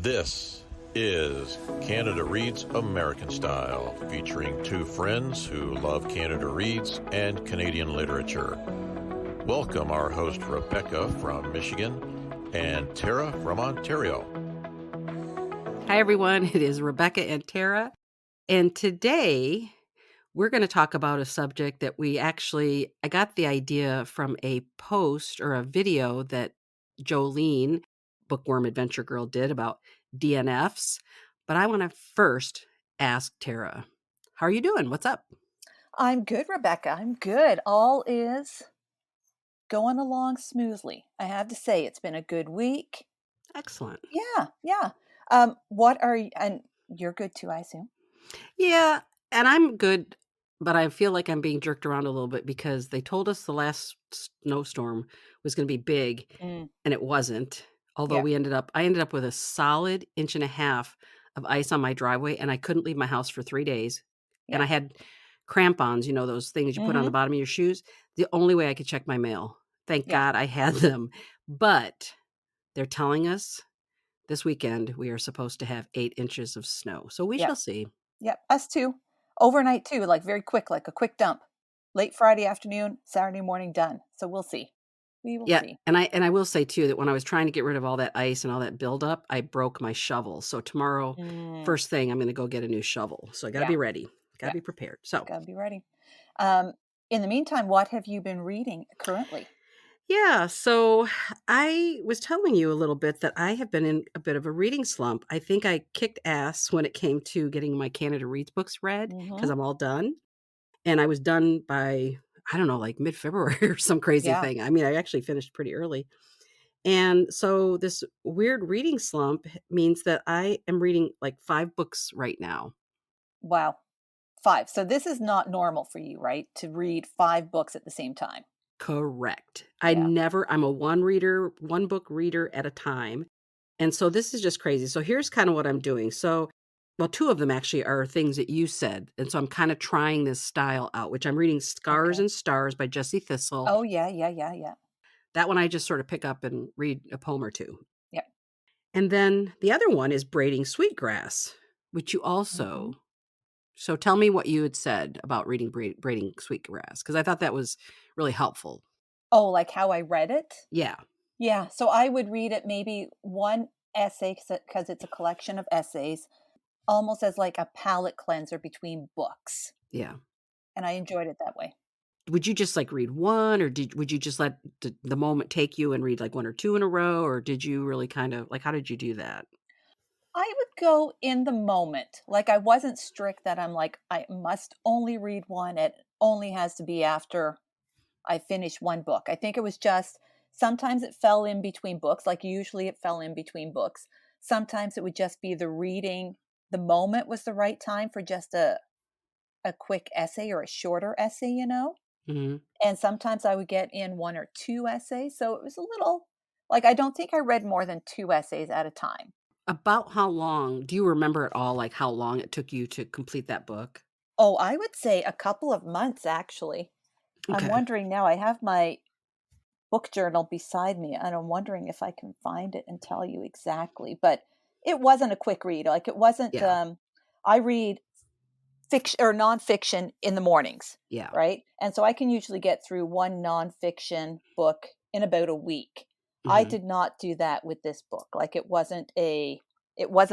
This is Canada Reads American Style, featuring two friends who love Canada Reads and Canadian literature. Welcome our host Rebecca from Michigan and Tara from Ontario. Hi everyone, it is Rebecca and Tara, and today we're going to talk about a subject that I got the idea from a post or a video that Jolene, Bookworm Adventure Girl, did about DNFs. But I want to first ask Tara, how are you doing? What's up? I'm good, Rebecca. I'm good. All is going along smoothly. I have to say, it's been a good week. Excellent. Yeah. What are you, and you're good too, I assume? Yeah, and I'm good, but I feel like I'm being jerked around a little bit because they told us the last snowstorm was going to be big, and it wasn't. Although I ended up with a solid 1.5 inches of ice on my driveway, and I couldn't leave my house for 3 days. And I had crampons, those things you put on the bottom of your shoes. The only way I could check my mail. Thank God I had them. But they're telling us this weekend we are supposed to have 8 inches of snow. So we shall see. Yep, us too. Overnight too, like very quick, like a quick dump. Late Friday afternoon, Saturday morning done. So we'll see. We will see. And I will say too that when I was trying to get rid of all that ice and all that buildup, I broke my shovel. So tomorrow, first thing, I'm going to go get a new shovel. So I got to be ready. Got to be prepared. So got to be ready. In the meantime, what have you been reading currently? Yeah, so I was telling you a little bit that I have been in a bit of a reading slump. I think I kicked ass when it came to getting my Canada Reads books read because I'm all done. And I was done by, I don't know, like mid-February or some crazy thing. I mean, I actually finished pretty early. And so this weird reading slump means that I am reading like 5 books right now. Wow. 5. So this is not normal for you, right? To read 5 books at the same time. Correct. I'm a one book reader at a time. And so this is just crazy. So here's kind of what I'm doing. So, well, 2 of them actually are things that you said. And so I'm kind of trying this style out, which I'm reading Scars and Stars by Thistle. Oh, yeah. That one I just sort of pick up and read a poem or 2. Yep. And then the other one is Braiding Sweetgrass, which you also... So tell me what you had said about reading Braiding Sweetgrass, because I thought that was really helpful. Oh, like how I read it? Yeah. Yeah. So I would read it maybe one essay because it's a collection of essays, almost as like a palate cleanser between books. Yeah. And I enjoyed it that way. Would you just like read one, or would you just let the moment take you and read like 1 or 2 in a row, or did you really kind of like, how did you do that? I would go in the moment. Like I wasn't strict that I'm like, I must only read one. It only has to be after I finish one book. I think it was just, sometimes it fell in between books. Like usually it fell in between books. Sometimes it would just be the reading. The moment was the right time for just a quick essay or a shorter essay, And sometimes I would get in 1 or 2 essays. So it was a little, like, I don't think I read more than 2 essays at a time. About how long, do you remember at all, like how long it took you to complete that book? Oh, I would say a couple of months, actually. Okay. I'm wondering now, I have my book journal beside me, and I'm wondering if I can find it and tell you exactly. But it wasn't a quick read. Like it wasn't, I read fiction or nonfiction in the mornings. Yeah. Right. And so I can usually get through one nonfiction book in about a week. I did not do that with this book. Like it wasn't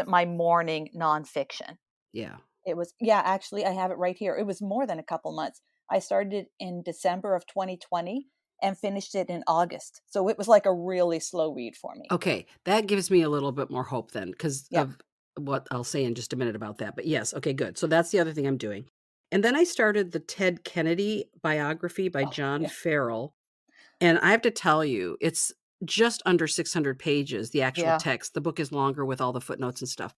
my morning nonfiction. Yeah. It was, actually I have it right here. It was more than a couple months. I started it in December of 2020 and finished it in August. So it was like a really slow read for me. Okay. That gives me a little bit more hope then, because of what I'll say in just a minute about that. But yes. Okay, good. So that's the other thing I'm doing. And then I started the Ted Kennedy biography by John Farrell. And I have to tell you, it's just under 600 pages, the actual text. The book is longer with all the footnotes and stuff.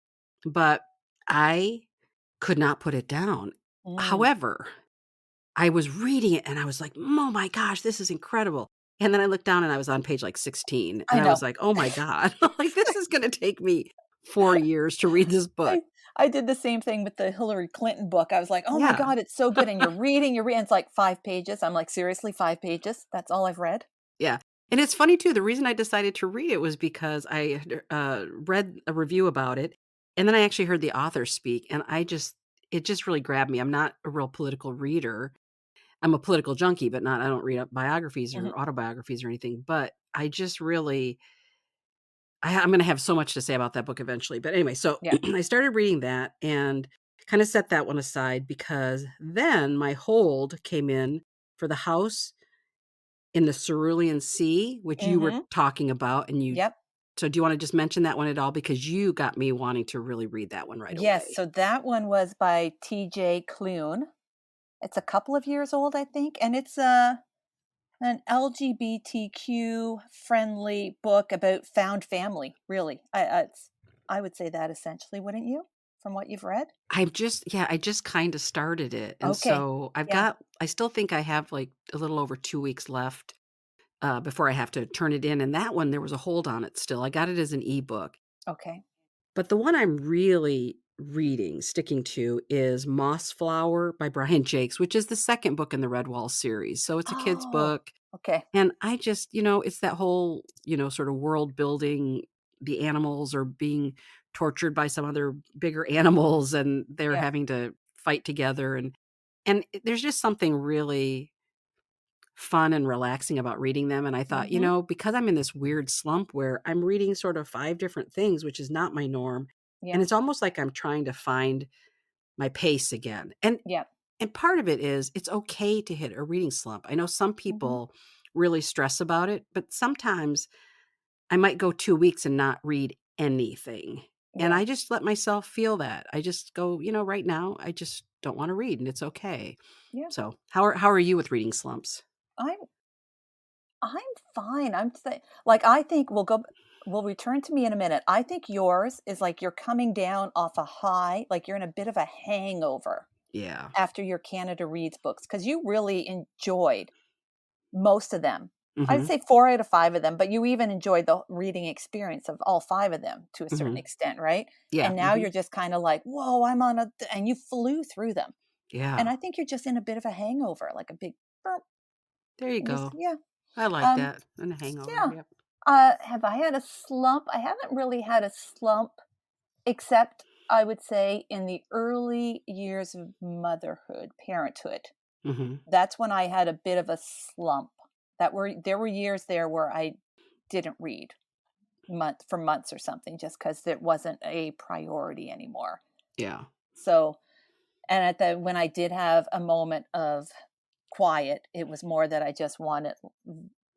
But I could not put it down. However, I was reading it and I was like, oh my gosh, this is incredible. And then I looked down and I was on page like 16. And I was like, oh my God, like this is going to take me 4 years to read this book. I did the same thing with the Hillary Clinton book. I was like, oh my God, it's so good. And you're reading, it's like 5 pages. I'm like, seriously, 5 pages? That's all I've read? Yeah. And it's funny too, the reason I decided to read it was because I read a review about it, and then I actually heard the author speak, and it just really grabbed me. I'm not a real political reader. I'm a political junkie, but I don't read biographies Mhm. or autobiographies or anything, but I just really I'm gonna have so much to say about that book eventually. But anyway, so Yeah. I started reading that and kind of set that one aside because then my hold came in for the house in the Cerulean Sea, which you were Mhm. talking about, and Yep. so do you wanna just mention that one at all? Because you got me wanting to really read that one right Yes, away. so that one was by TJ Klune. It's a couple of years old, I think, and it's an LGBTQ friendly book about found family, really. I would say that essentially, wouldn't you? From what you've read? I just kinda started it, and Okay. so Yeah. I still think I have, like, a little over 2 weeks left, before I have to turn it in, and that one, there was a hold on it still. I got it as an ebook. Okay. But the one I'm really sticking to is Mossflower by Brian Jacques, which is the 2nd book in the Redwall series. So it's a kid's Oh, book, okay. and I just it's that whole, sort of world building. The animals are being tortured by some other bigger animals, and they're Yeah. having to fight together, and there's just something really fun and relaxing about reading them, and I thought, Mhm. because I'm in this weird slump where I'm reading sort of 5 different things, which is not my norm, and Yeah. it's almost like I'm trying to find my pace again. Yeah. And part of it is it's okay to hit a reading slump. I know some Mhm. people really stress about it, but sometimes I might go 2 weeks and not read anything. And Yeah. I just let myself feel that. I just go, right now I just don't want to read and it's okay. Yeah. So, how are you with reading slumps? I'm I'm fine. Like I think we'll return to me in a minute. I think yours is like you're coming down off a high, like you're in a bit of a hangover Yeah. after your Canada Reads books because you really enjoyed most of them. I'd Mhm. say 4 out of 5 of them, but you even enjoyed the reading experience of all 5 of them to a certain Mhm. extent, right? Yeah. And now Mhm. you're just kinda like, "Whoa, I'm on a," and you flew through them. And Yeah. I think you're just in a bit of a hangover, like a big burp, There you and go. yeah. I like Um, that. And a hangover. yeah. Yep. Have I had a slump? I haven't really had a slump, except I would say in the early years of motherhood, parenthood. Mhm. That's when I had a bit of a slump. There were years there where I didn't read for months or something just because it wasn't a priority anymore. Yeah. So, and when I did have a moment of quiet, it was more that I just wanted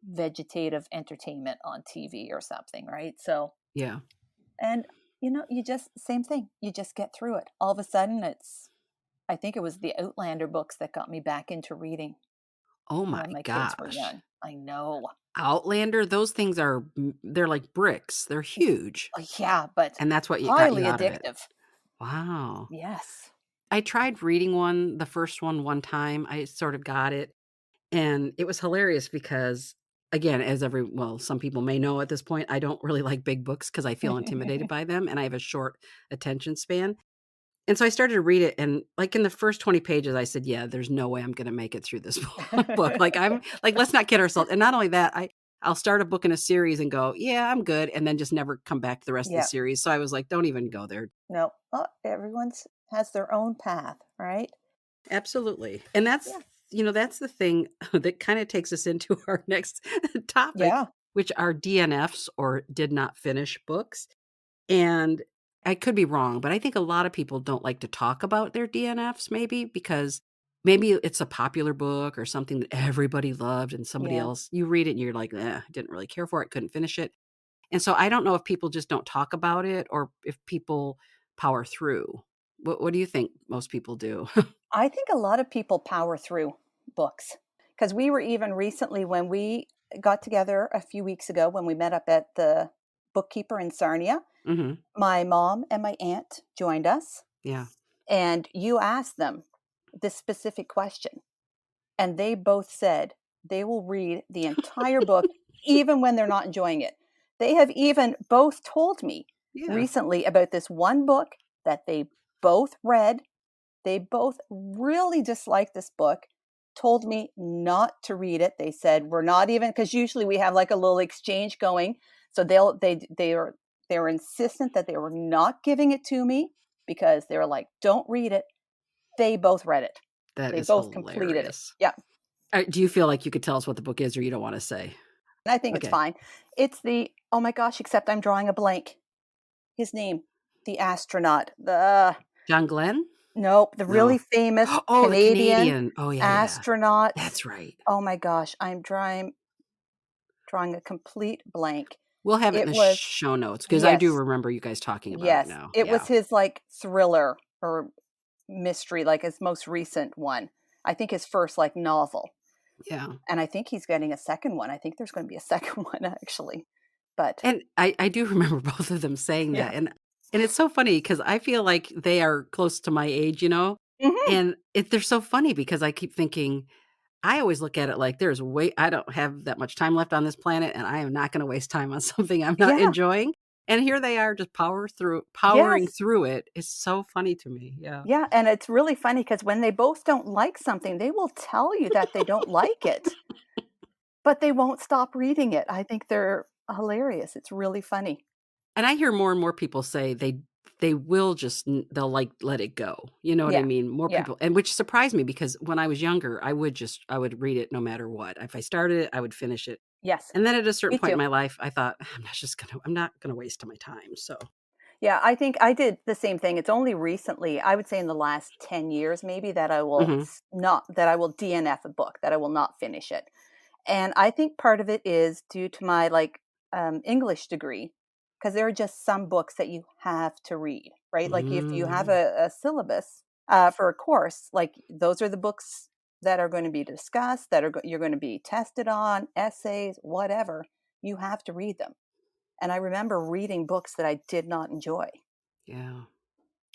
vegetative entertainment on TV or something, right? So, Yeah. and you just same thing. You just get through it. All of a sudden, I think it was the Outlander books that got me back into reading Oh my when my kids were gosh. young. I know. Outlander, those things they're like bricks. They're huge. Yeah, but And that's what got highly you out of it. addictive. Wow. Yes. I tried reading the first one time. I sort of got it. And it was hilarious because, again, some people may know at this point, I don't really like big books because I feel intimidated by them and I have a short attention span. And so I started to read it, and, like, in the first 20 pages, I said, "Yeah, there's no way I'm gonna make it through this book." Like, let's not kid ourselves. And not only that, I'll start a book in a series and go, "Yeah, I'm good," and then just never come back to the rest of the Yeah. series. So I was like, "Don't even go there." No. Well, everyone's has their own path, right? Absolutely. And Yeah. that's the thing that kinda takes us into our next topic, Yeah. which are DNFs, or did not finish books. And I could be wrong, but I think a lot of people don't like to talk about their DNFs maybe because maybe it's a popular book or something that everybody loved and somebody Yeah. else you read it and you're like, didn't really care for it, couldn't finish it." And so I don't know if people just don't talk about it or if people power through. What do you think most people do? I think a lot of people power through books because we were even recently when we got together a few weeks ago when we met up at the bookkeeper in Sarnia. Mhm. My mom and my aunt joined us, Yeah. and you asked them this specific question, and they both said they will read the entire book even when they're not enjoying it. They have even both told me Yeah. recently about this one book that they both read. They both really disliked this book, told me not to read it. They said, we're not even, because usually we have like a little exchange going. So they were insistent that they were not giving it to me because they were like, don't read it. They both read it. That They is both completed it. hilarious. Yeah. Do you feel like you could tell us what the book is, or you don't want to say? And I think it's Okay. fine. It's oh my gosh, except I'm drawing a blank. His name, the astronaut, John Glenn? nope, the really No. famous Oh, the Canadian Canadian. Oh, yeah, yeah. astronaut. That's right. Oh my gosh, I'm drawing a complete blank. We'll have it in It the was, show notes, because I do yes, remember you guys talking about it yes. now. It Yeah. was his like thriller or mystery, like his most recent one. I think his first like novel. Yeah. And I think he's getting a second one. I think there's going to be a second one actually. But And I do remember both of them saying yeah. that. And it's so funny because I feel like they are close to my age, Mhm. and they're so funny because I keep thinking, I always look at it like I don't have that much time left on this planet, and I am not going to waste time on something I'm not Yeah. enjoying. And here they are just powering Yes. through it. It's so funny to me. Yeah. Yeah, and it's really funny because when they both don't like something, they will tell you that they don't like it, but they won't stop reading it. I think they're hilarious. It's really funny. And I hear more and more people say they will just they'll like let it go. You know what I Yeah. mean? More Yeah. people, and which surprised me because when I was younger, I would read it no matter what. If I started it, I would finish it. Yes. And then at a certain Me point in too. my life, I thought I'm not gonna waste my time. So Yeah, I think I did the same thing. It's only recently, I would say in the last 10 years maybe, that I will mhm. not that I will DNF a book, that I will not finish it. And I think part of it is due to my like English degree, because there are just some books that you have to read, right? Like if you have Mm, a syllabus for a course, like those are the books that are going to be discussed, that you're going to be tested on, essays, whatever. You have to read them. And I remember reading books that I did not enjoy. yeah.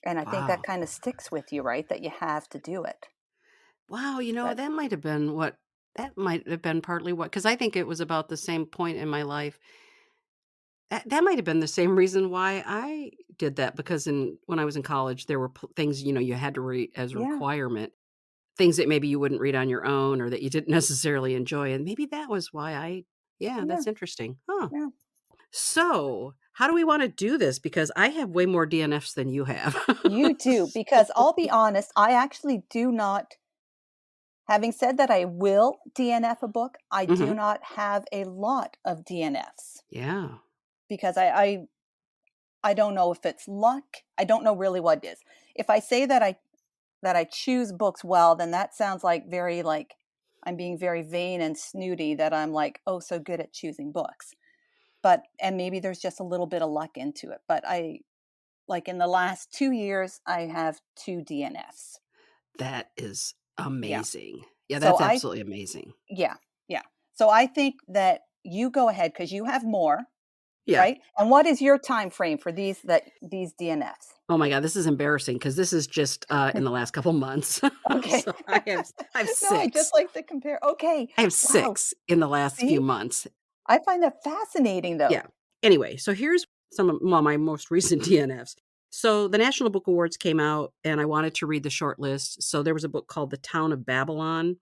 And I think that Wow. kind of sticks with you, right? That you have to do it. Wow, But that might have been partly what, because I think it was about the same point in my life. That might have been the same reason why I did that, because when I was in college, there were things, you had to read as a yeah, requirement, things that maybe you wouldn't read on your own or that you didn't necessarily enjoy, and maybe that was why yeah, yeah, that's interesting. Huh. yeah. So, how do we wanna do this? Because I have way more DNFs than you have. You do, because I'll be honest, I actually do not, having said that I will DNF a book, I do Mhm. not have a lot of DNFs Yeah. because I don't know if it's luck. I don't know really what it is. If I say that I choose books well, then that sounds like very like I'm being very vain and snooty that I'm like, oh, so good at choosing books. And maybe there's just a little bit of luck into it. But like in the last 2 years, I have 2 DNFs. That is Yeah. amazing. Yeah, So that's absolutely amazing. yeah, yeah. So I think that you go ahead because you have more, Yeah. right? And what is your time frame for these DNFs? Oh my god, this is embarrassing because this is just, in the last couple months. Okay. So I have No, I just 6. like to compare. Okay. I have Wow. 6 in the last few See, months. I find that fascinating Yeah. though. Anyway, so here's my most recent DNFs. So the National Book Awards came out, and I wanted to read the short list. So there was a book called The Town of Babylon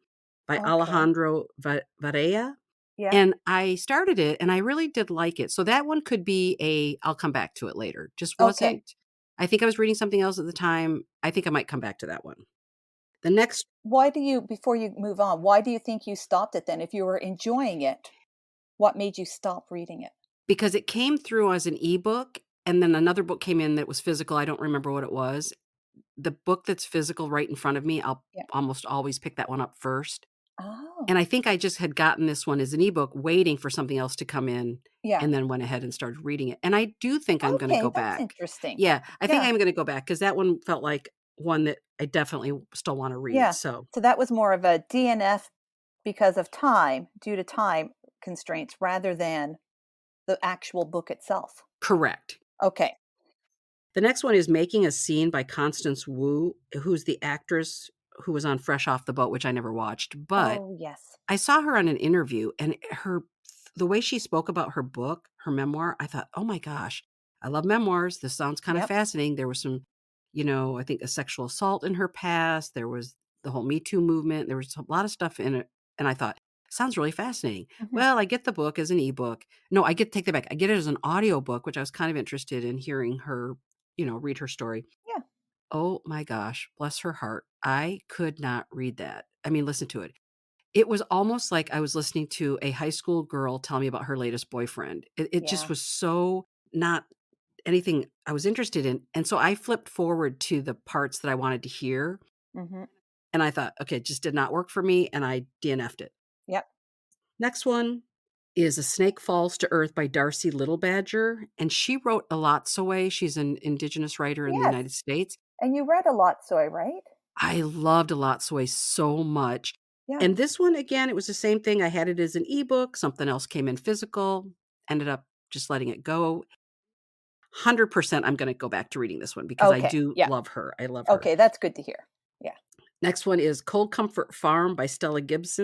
by Okay. Alejandro Varela, Yeah. and I started it, and I really did like it. So that one could be I'll come back to it later. Just Okay. wasn't I think I was reading something else at the time. I think I might come back to that one. The next Before you move on, why do you think you stopped it then? If you were enjoying it, what made you stop reading it? Because it came through as an ebook, and then another book came in that was physical. I don't remember what it was. The book that's physical right in front of me, I'll Yeah. almost always pick that one up first. Oh, And I think I just had gotten this one as an ebook, waiting for something else to come in, yeah. and then went ahead and started reading it. And I do think I'm gonna Okay, go that's back. interesting. Yeah, I think Yeah, I'm gonna go back because that one felt like one that I definitely still wanna read, yeah. so So that was more of a DNF because of time, due to time constraints, rather than the actual book itself. correct. Okay. The next one is Making a Scene by Constance Wu, who's the actress who was on Fresh Off the Boat, which I never watched, but Oh, yes. I saw her on an interview, and the way she spoke about her book, her memoir, I thought, "Oh my gosh, I love memoirs. This sounds kind of Yep. fascinating." There was some, I think a sexual assault in her past. There was the whole Me Too movement. There was a lot of stuff in it. And I thought, sounds really fascinating. Mhm. Well, I get the book as an ebook. No, take that back. I get it as an audiobook, which I was kind of interested in hearing her, read her story. Yeah. Oh my gosh, bless her heart. I could not read that. I mean, listen to it. It was almost like I was listening to a high school girl tell me about her latest boyfriend. It just Yeah. was so not anything I was interested in. And so I flipped forward to the parts that I wanted to hear. Mhm. And I thought, okay, it just did not work for me. And I DNF'd it. Yep. Next one is A Snake Falls to Earth by Darcie Little Badger. And she wrote Elatsoe. She's an indigenous writer in the Yes. United States. And you read Elatsoe, right? I loved Elatsoe so much. Yeah. And this one, again, it was the same thing. I had it as an ebook. Something else came in physical. Ended up just letting it go. 100% I'm going to go back to reading this one because I Okay. do Yeah. love her. I love her. Okay, that's good to hear. Yeah. Next one is Cold Comfort Farm by Stella Gibbons.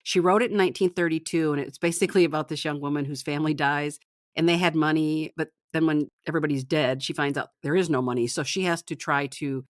She wrote it in 1932, and it's basically about this young woman whose family dies, and they had money, but then when everybody's dead, she finds out there is no money, so she has to try to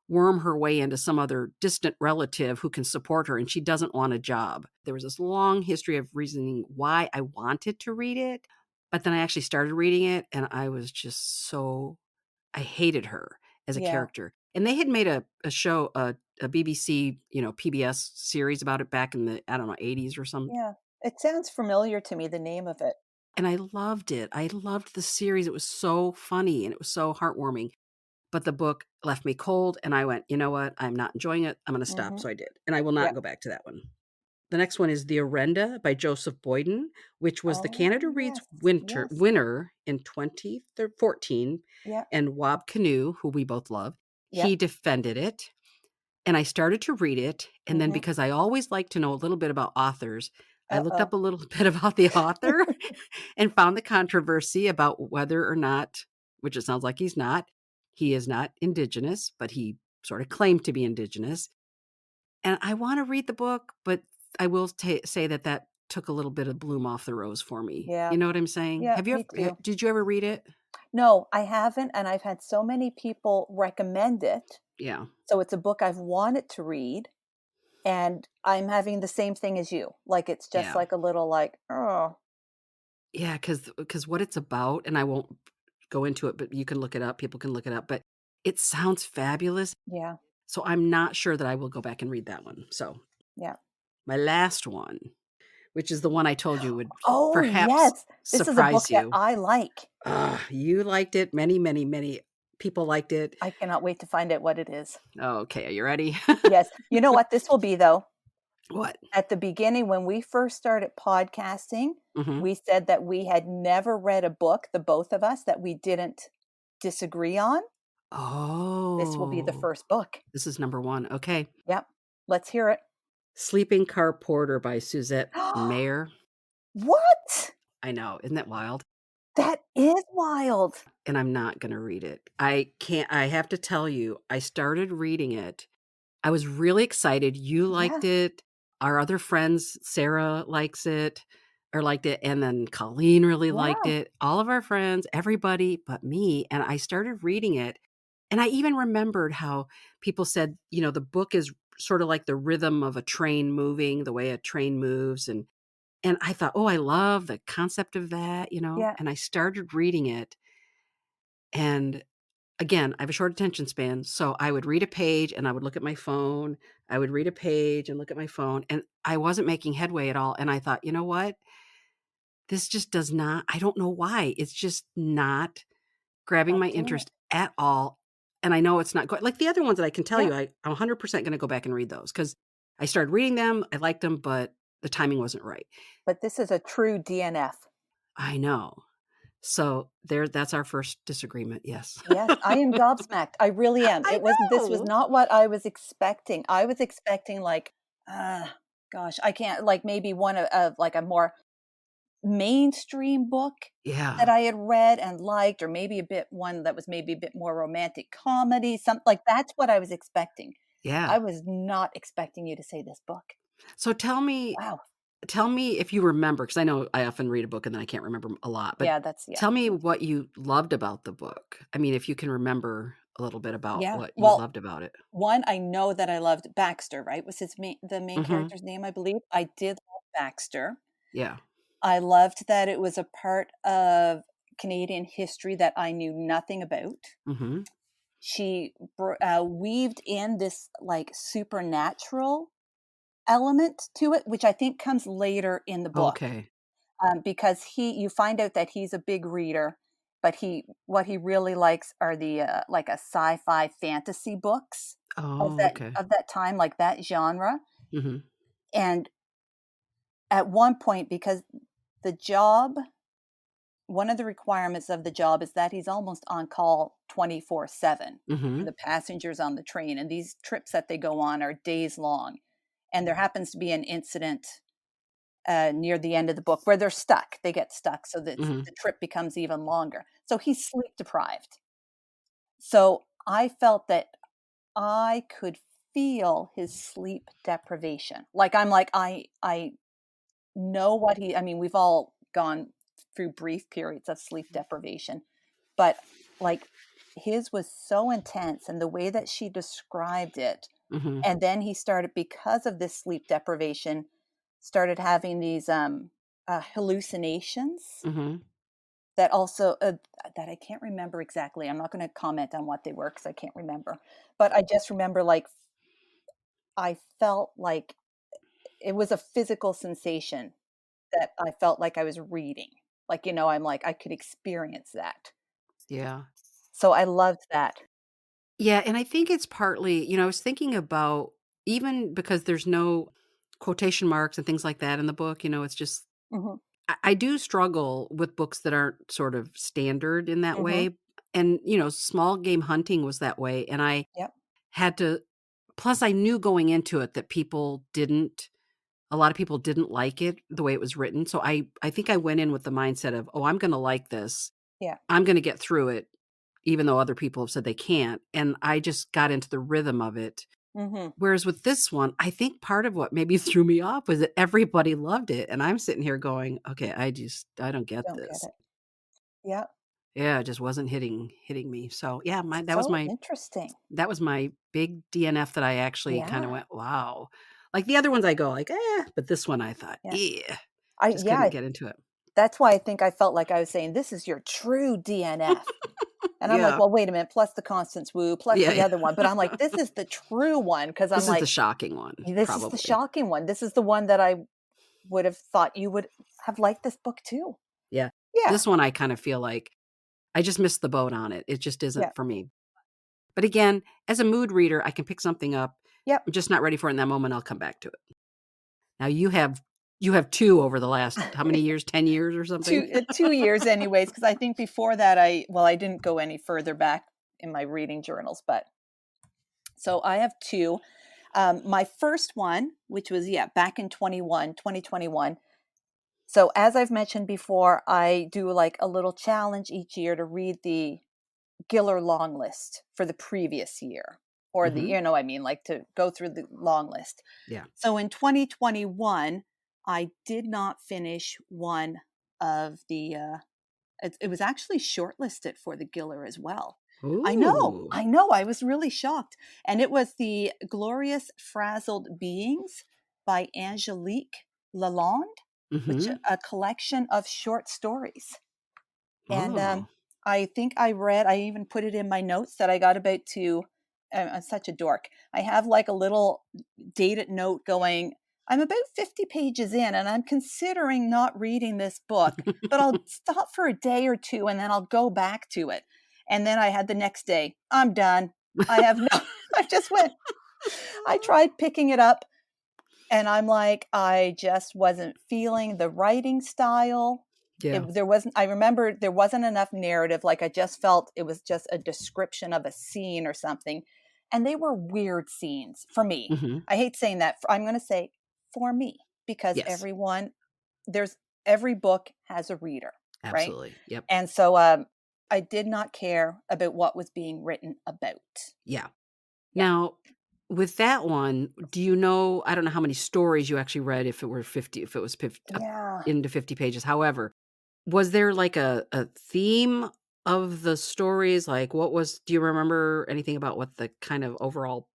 worm her way into some other distant relative who can support her, and she doesn't want a job. There was this long history of reasoning why I wanted to read it, but then I actually started reading it, and I was just I hated her as a Yeah. character. And they had made a show, a BBC, PBS series about it back in the, I don't know, 80s or something. Yeah. It sounds familiar to me, the name of it. And I loved it. I loved the series. It was so funny and it was so heartwarming. But the book left me cold and I went, you know what? I'm not enjoying it. I'm going to stop. Mhm. So I did. And I will not Yeah. go back to that one. The next one is The Orenda by Joseph Boyden, which was the Oh, Canada Reads yes. Yes. winner in 2014. Yeah. And Wab Canoe, who we both love, Yeah. he defended it. And I started to read it. And then Mhm. because I always like to know a little bit about authors, I looked Uh-oh. up a little bit about the author and found the controversy about whether or not, which it sounds like he is not Indigenous, but he sort of claimed to be Indigenous. And I want to read the book, but I will say that took a little bit of bloom off the rose for me. Yeah. You know what I'm saying? Yeah, me too. Did you ever read it? No, I haven't, and I've had so many people recommend it. Yeah. So it's a book I've wanted to read, and I'm having the same thing as you. Like, it's just Yeah. like a little like, oh. Yeah, because what it's about, and I won't go into it, but you can look it up. People can look it up, but it sounds fabulous. Yeah. So I'm not sure that I will go back and read that one. So Yeah. my last one, which is the one I told you would Oh, perhaps yes. This is a book surprise that you. I like. You liked it. Many, many, many people liked it. I cannot wait to find out what it is. Okay, are you ready? Yes. You know what this will be, though? What? At the beginning, when we first started podcasting, Mhm. we said that we had never read a book, the both of us, that we didn't disagree on. This will be the Oh, first book. this is number 1. Okay. Yep. Let's hear it. Sleeping Car Porter by Suzette and Mayr. What? I know. Isn't that wild? That is wild. And I'm not going to read it. I have to tell you, I started reading it. I was really excited. You liked it. Our other friends, Sarah likes it or liked it. And then Colleen really liked Yeah. it. All of our friends, everybody but me. And I started reading it. And I even remembered how people said, the book is sort of like the rhythm of a train moving, the way a train moves. And I thought, oh, I love the concept of that, Yeah. and I started reading it. And again, I have a short attention span. So I would read a page and I would look at my phone. I would read a page and look at my phone. And I wasn't making headway at all. And I thought, you know what? This just does not, I don't know why. It's just not grabbing Not my doing it. interest at all. And I know it's not going like the other ones that I can tell Yeah. you, I'm 100% going to go back and read those because I started reading them. I liked them, but the timing wasn't right. But this is a true DNF. I know. So that's our first disagreement. Yes. Yes, I am gobsmacked. I really am. I This was know. not what I was expecting. I was expecting like, gosh, I can't like maybe one of like a more mainstream book that Yeah. I had read and liked, or maybe one that was maybe a bit more romantic comedy, something like that's what I was expecting. I Yeah. was not expecting you to say this book. So tell me, Wow. tell me if you remember, because I know I often read a book and then I can't remember a lot, but tell me what you loved about the book. I mean, if you can remember a little bit about Yeah. what you Well, loved about it. one, I know that I loved Baxter, right? Was the main Mm-hmm. character's name, I believe. I did love Baxter. Yeah. I loved that it was a part of Canadian history that I knew nothing about. Mm-hmm. She weaved in this like supernatural element to it, which I think comes later in the book. Okay. Because you find out that he's a big reader, but what he really likes are the like a sci-fi fantasy books Oh, okay. of that time, like that genre. Mm-hmm. And at one point, because the job, one of the requirements of the job is that he's almost on call 24/7 Mm-hmm. for the passengers on the train, and these trips that they go on are days long. And there happens to be an incident near the end of the book where they're stuck. They get stuck, so that Mm-hmm. the trip becomes even longer. So he's sleep deprived. So I felt that I could feel his sleep deprivation. I know what I mean, we've all gone through brief periods of sleep deprivation, but like his was so intense, and the way that she described it. Mm-hmm. And then he started, because of this sleep deprivation, started having these hallucinations Mm-hmm. that also that I can't remember exactly. I'm not going to comment on what they were because I can't remember. But I just remember like I felt like it was a physical sensation that I felt like I was reading. Like, I'm like I could experience that. Yeah. So I loved that. Yeah, and I think it's partly, I was thinking about even because there's no quotation marks and things like that in the book, it's just Mhm. I do struggle with books that aren't sort of standard in that Mhm. way. And, small game hunting was that way. And I Yep. had to, plus, I knew going into it that a lot of people didn't like it the way it was written. So I think I went in with the mindset of, oh, I'm going to like this. Yeah. I'm going to get through it, even though other people have said they can't. And I just got into the rhythm of it. Mhm. Whereas with this one, I think part of what maybe threw me off was that everybody loved it. And I'm sitting here going, okay, I don't get Don't get this. it. Yeah. Yeah, it just wasn't hitting me. So yeah, So interesting. that was my big DNF that I actually kind of Yeah. went, wow. Like the other ones I go like, but this one I thought, Yeah. yeah, I just yeah, couldn't get into it. that's why I think I felt like I was saying, "This is your true DNF." And I'm like, Yeah. "Well, wait a minute, plus the Constance Wu, plus Yeah, the yeah. other one." But I'm like, "This is the true one," because 'cause I'm This is the like, shocking one, "This is the probably. shocking one. This is the one that I would have thought you would have liked this book too." Yeah. Yeah. This one I kind of feel like I just missed the boat on it. It just Yeah. isn't for me. But again, as a mood reader, I can pick something up. Yep. I'm just not ready for it in that moment. I'll come back to it. Now you have two over the last how many years? 10 years or something? 2 years anyways, because I think before that I didn't go any further back in my reading journals, but so I have 2. My first one, which was, back in 2021. So as I've mentioned before, I do like a little challenge each year to read the Giller long list for the previous year, or Mhm. like to go through the long list. Yeah. So in 2021, I did not finish one of the it was actually shortlisted for the Giller as well. Ooh. I know, I was really shocked. And it was the Glorious Frazzled Beings by Angélique Lalonde, which Mhm. a collection of short stories. And Oh. I think I even put it in my notes that I got about to, I'm such a dork. I have like a little dated note going, I'm about 50 pages in and I'm considering not reading this book, but I'll stop for a day or two and then I'll go back to it. And then I had the next day, I'm done. I have no, I just went, I tried picking it up and I'm like, I just wasn't feeling the writing style. Yeah. I remember there wasn't enough narrative. Like I just felt it was just a description of a scene or something. And they were weird scenes for me. Mhm. I hate saying that. I'm going to say for me, because Yes. every book has a reader, right? Absolutely. Yep. And so I did not care about what was being written about. Yeah. Yeah. Now, with that one, do you know, I don't know how many stories you actually read if it were 50, if it was 50, up Yeah. into 50 pages. However, was there like a theme of the stories? Like do you remember anything about what the kind of overall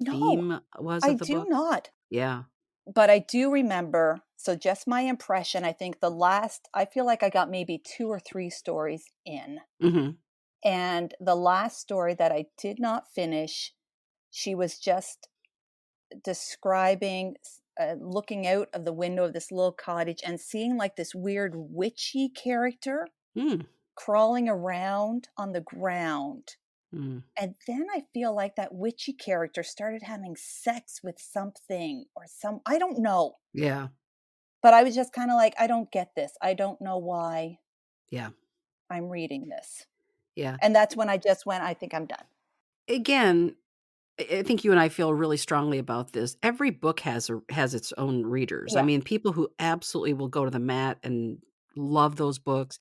No, theme was I of the do book? not. Yeah. But I do remember, so just my impression, I feel like I got maybe 2 or 3 stories in. Mhm. And the last story that I did not finish, she was just describing looking out of the window of this little cottage and seeing like this weird witchy character Mm. crawling around on the ground. Mm. And then I feel like that witchy character started having sex with something or I don't know. Yeah. But I was just kind of like, I don't get this. I don't know why Yeah. I'm reading this. Yeah. And that's when I just went, I think I'm done. Again, I think you and I feel really strongly about this. Every book has its own readers. I Yeah. mean, people who absolutely will go to the mat and love those books,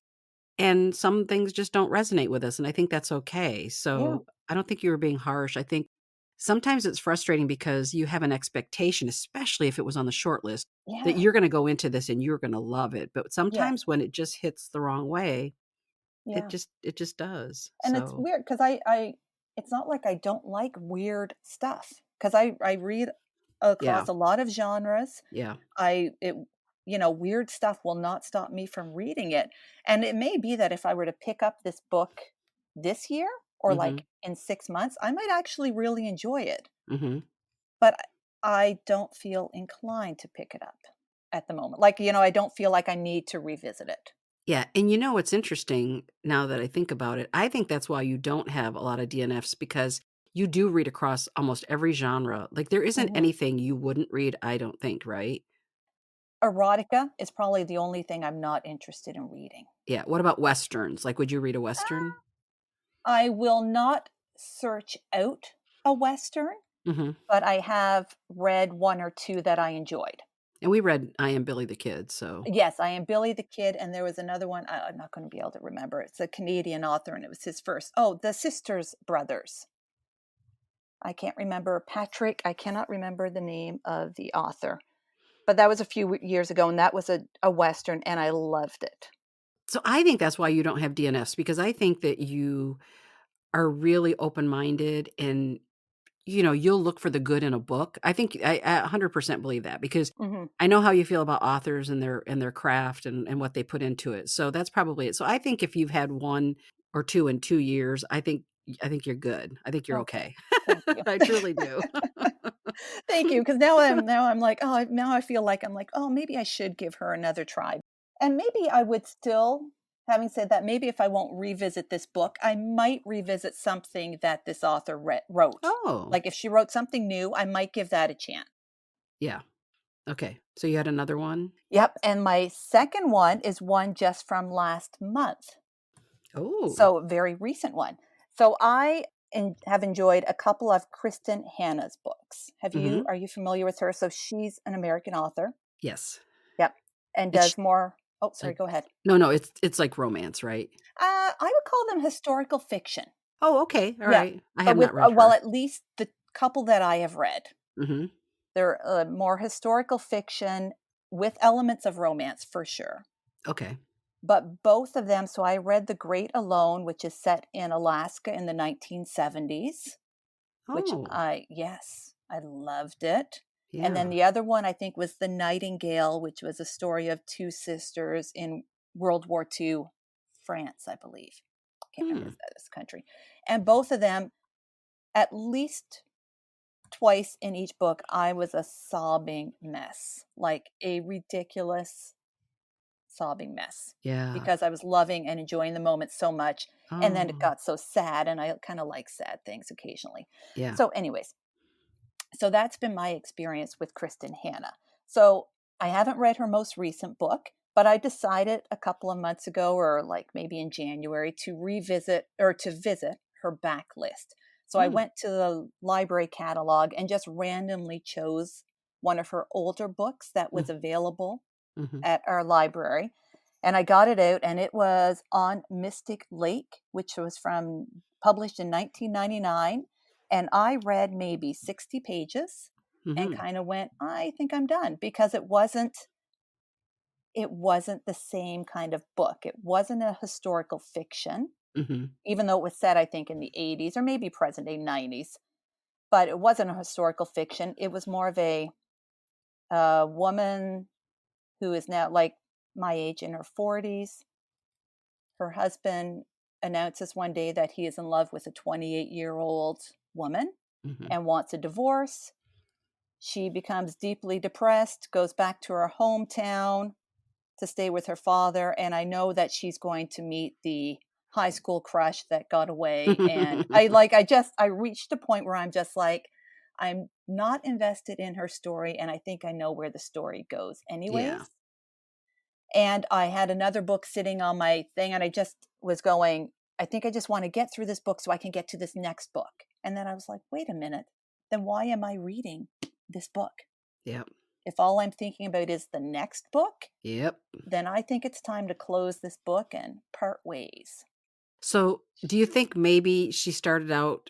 and some things just don't resonate with us, and I think that's okay. Yeah. So, I don't think you were being harsh. I think sometimes it's frustrating because you have an expectation, especially if it was on the short list, that Yeah. you're gonna go into this and you're gonna love it. But Yes. sometimes when it just hits the wrong way, Yeah. it just does. And it's So, weird because it's not like I don't like weird stuff because I read yeah. across a lot of genres. Yeah. I it weird stuff will not stop me from reading it. And it may be that if I were to pick up this book this year or Mhm. like in 6 months, I might actually really enjoy it. Mhm. But I don't feel inclined to pick it up at the moment. Like, I don't feel like I need to revisit it. Yeah, and you know what's interesting now that I think about it? I think that's why you don't have a lot of DNFs because you do read across almost every genre. Like there isn't Mhm. anything you wouldn't read, I don't think, right? Erotica is probably the only thing I'm not interested in reading. Yeah. What about westerns? Like would you read a western? I will not search out a Western, Mhm. but I have read 1 or 2 that I enjoyed. And we read I Am Billy the Kid, so Yes, I Am Billy the Kid, and there was another one, I'm not gonna be able to remember. It's a Canadian author, and it was his first. Oh, The Sisters Brothers. I can't remember I cannot remember the name of the author, but that was a few years ago, and that was a Western, and I loved it. so I think that's why you don't have DNFs because I think that you are really open-minded and you'll look for the good in a book. I think I 100% believe that because Mhm. I know how you feel about authors and their craft and what they put into it. So that's probably it. So I think if you've had 1 or 2 in 2 years, I think you're good. I think you're Okay. okay. Thank you. I truly do. Thank you, because now I'm like, oh, now I feel like I'm like, oh, maybe I should give her another try, and maybe I would still. Having said that, maybe if I won't revisit this book, I might revisit something that this author wrote. Oh, Like if she wrote something new, I might give that a chance. yeah. Okay. So you had another one? Yep, and my second one is one just from last month, Oh. so a very recent one. So have enjoyed a couple of Kristin Hanna's books. Mhm. Are you familiar with her? So she's an American author. Yes. Yep, and It's does more. Oh, sorry, like go ahead. no, it's like romance, right? I would call them historical fiction. Oh, okay. All Yeah, right. I but have with not read well, her. at least the couple that I have read, Mhm. they're more historical fiction with elements of romance for sure. Okay. But both of them. So I read The Great Alone, which is set in Alaska in the 1970s. Which Oh, I loved it. And then yeah. the other one I think was The Nightingale, which was a story of 2 sisters in World War II France, I believe. I can't remember Hmm. this country. And both of them, at least twice in each book, I was a sobbing mess, like a ridiculous sobbing mess, Yeah. because I was loving and enjoying the moment so much. And then it Oh, got so sad, and I kind of like sad things occasionally. yeah. So, anyways, so that's been my experience with Kristin Hanna. So I haven't read her most recent book, but I decided a couple of months ago, or like maybe in January, to visit her backlist. So I Mm, went to the library catalog and just randomly chose one of her older books that mm, was available mhm. at our library. And I got it out, and it was On Mystic Lake, which was published in 1999. And I read maybe 60 pages and kind of went, I think I'm done, because it wasn't the same kind of book. It wasn't a historical fiction, even though it was set, I think, in the 80s or maybe present day 90s. But it wasn't a historical fiction. It was more of a woman who is now like my age, in her 40s. Her husband announces one day that he is in love with a 28-year-old woman and wants a divorce. She becomes deeply depressed, goes back to her hometown to stay with her father. And I know that she's going to meet the high school crush that got away. And I reached a point where I'm just like, I'm not invested in her story. And I think I know where the story goes anyways. Yeah. And I had another book sitting on my thing, and I just was going, I think I just want to get through this book so I can get to this next book. And then I was like, wait a minute, then why am I reading this book? Yep. If all I'm thinking about is the next book, yep, then I think it's time to close this book and part ways. So do you think maybe she started out,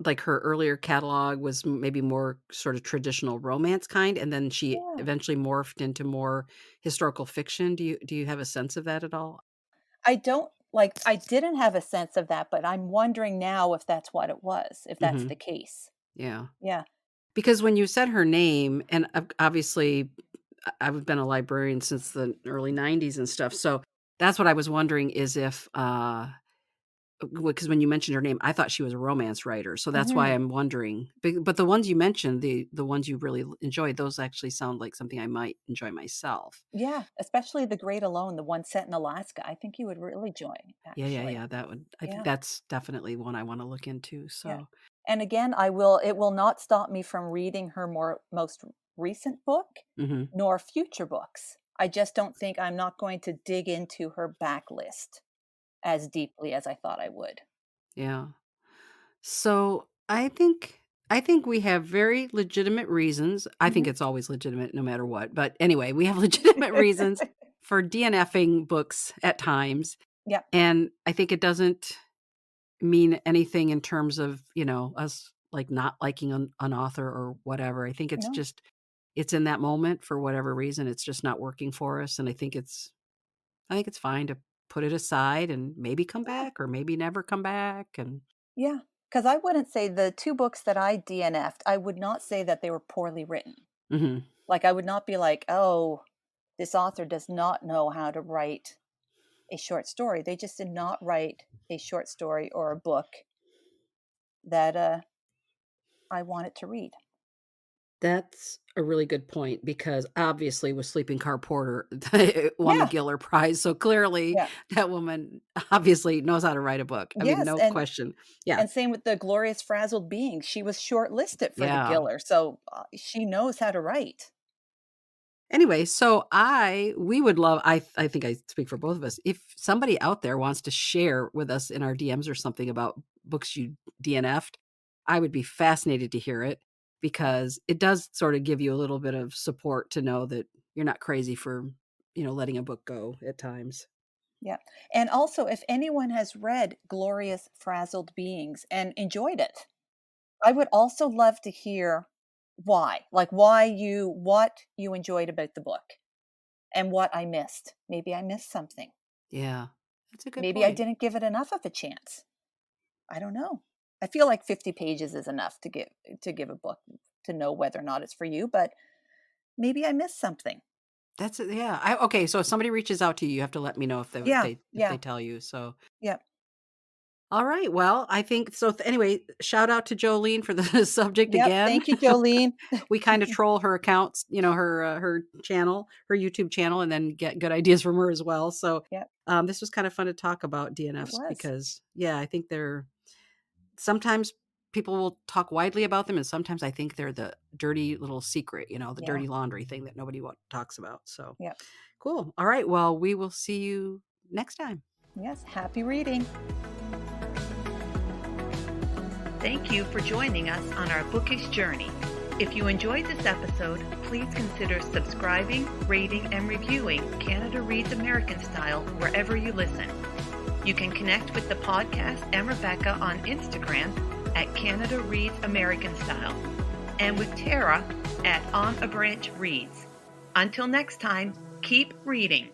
like her earlier catalog was maybe more sort of traditional romance kind, and then she eventually morphed into more historical fiction? Do you have a sense of that at all? I didn't have a sense of that, but I'm wondering now if that's what it was, if that's the case. Yeah. Yeah. Because when you said her name, and obviously I've been a librarian since the early 90s and stuff, so that's what I was wondering, is if because when you mentioned her name, I thought she was a romance writer. So that's why I'm wondering. But the ones you mentioned, the ones you really enjoyed, those actually sound like something I might enjoy myself. Yeah, especially The Great Alone, the one set in Alaska. I think you would really enjoy, actually. Yeah. That would. I think that's definitely one I want to look into. So, yeah. And again, it will not stop me from reading her most recent book, nor future books. I just don't think I'm not going to dig into her backlist as deeply as I thought I would. Yeah. So I think we have very legitimate reasons. I think it's always legitimate no matter what. But anyway, we have legitimate reasons for DNFing books at times. Yeah. And I think it doesn't mean anything in terms of, us like not liking an author or whatever. I think it's just, it's in that moment for whatever reason. It's just not working for us. And I think it's fine to put it aside and maybe come back or maybe never come back. And yeah, because I wouldn't say the two books that I DNF'd, I would not say that they were poorly written. Like, I would not be like, oh, this author does not know how to write a short story. They just did not write a short story or a book that I wanted to read. That's a really good point, because obviously with Sleeping Car Porter, it won the Giller Prize. So clearly that woman obviously knows how to write a book. I mean, no question. Yeah. And same with The Glorious Frazzled Being. She was shortlisted for the Giller. So she knows how to write. Anyway, so we would love, I think I speak for both of us, if somebody out there wants to share with us in our DMs or something about books you DNF'd, I would be fascinated to hear it, because it does sort of give you a little bit of support to know that you're not crazy for, letting a book go at times. Yeah. And also, if anyone has read Glorious Frazzled Beings and enjoyed it, I would also love to hear why, what you enjoyed about the book and what I missed. Maybe I missed something. Yeah, that's a good Maybe point. I didn't give it enough of a chance. I don't know. I feel like 50 pages is enough to give a book to know whether or not it's for you, but maybe I missed something. That's it. Yeah. Okay. So if somebody reaches out to you, you have to let me know if they tell you. So yeah. All right. Well, I think so. Anyway, shout out to Jolene for the subject again. Thank you, Jolene. We kind of troll her accounts, her channel, her YouTube channel, and then get good ideas from her as well. So this was kind of fun to talk about DNFs, because I think sometimes people will talk widely about them, and sometimes I think they're the dirty little secret, the dirty laundry thing that nobody talks about. So cool. All right. Well, we will see you next time. Yes. Happy reading. Thank you for joining us on our bookish journey. If you enjoyed this episode, please consider subscribing, rating, and reviewing Canada Reads American Style wherever you listen. You can connect with the podcast and Rebecca on Instagram at Canada Reads American Style and with Tara at On a Branch Reads. Until next time, keep reading.